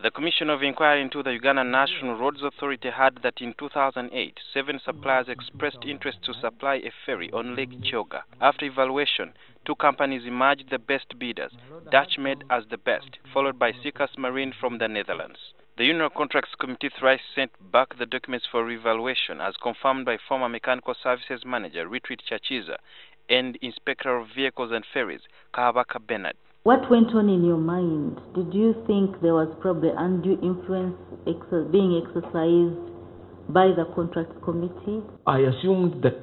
The Commission of Inquiry into the Uganda National Roads Authority had that in 2008, 7 suppliers expressed interest to supply a ferry on Lake Kyoga. After evaluation, 2 companies emerged the best bidders, Dutch-made as the best, followed by Seekers Marine from the Netherlands. The UNRA Contracts Committee thrice sent back the documents for revaluation as confirmed by former Mechanical Services Manager Retreat Kyakizza and Inspector of Vehicles and Ferries, Kabaka Bernard. What went on in your mind? Did you think there was probably undue influence being exercised by the contracts committee? I assumed that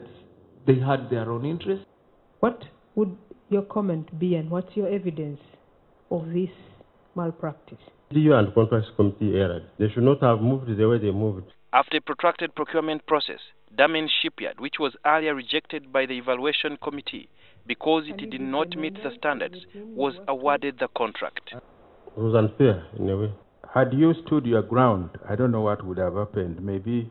they had their own interest. What would your comment be, and what's your evidence of this malpractice? The and contracts committee erred. They should not have moved the way they moved. After a protracted procurement process, Damen Shipyard, which was earlier rejected by the evaluation committee because it did not meet the standards, was awarded the contract. It was unfair in a way. Had you stood your ground, I don't know what would have happened. Maybe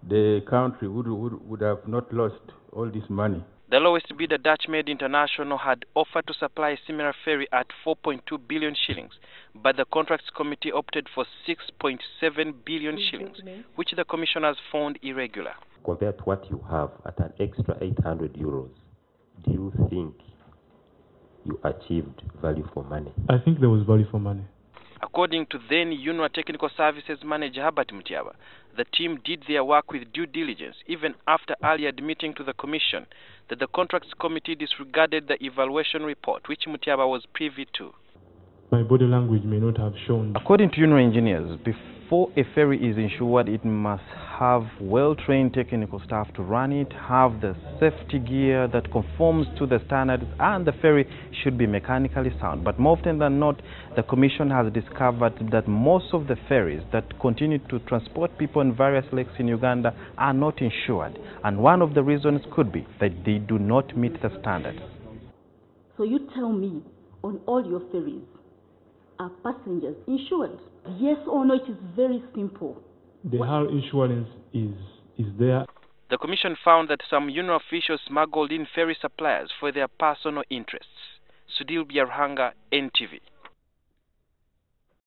the country would have not lost all this money. The lowest bidder, Dutch-made International, had offered to supply a similar ferry at 4.2 billion shillings, but the contracts committee opted for 6.7 billion shillings, which the commissioners found irregular. Compared to what you have at an extra 800 euros, do you think you achieved value for money? I think there was value for money. According to then UNRA Technical Services Manager Herbert Mutiaba, the team did their work with due diligence even after earlier admitting to the Commission that the Contracts Committee disregarded the evaluation report, which Mutiaba was privy to. My body language may not have shown. According to UNRA engineers, before a ferry is insured, it must have well-trained technical staff to run it, have the safety gear that conforms to the standards, and the ferry should be mechanically sound. But more often than not, the Commission has discovered that most of the ferries that continue to transport people in various lakes in Uganda are not insured. And one of the reasons could be that they do not meet the standards. So you tell me, on all your ferries, are passengers insured? Yes or no? It is very simple. The hull insurance is there. The Commission found that some UNRA officials smuggled in ferry suppliers for their personal interests. Sudil Biarhanga, NTV.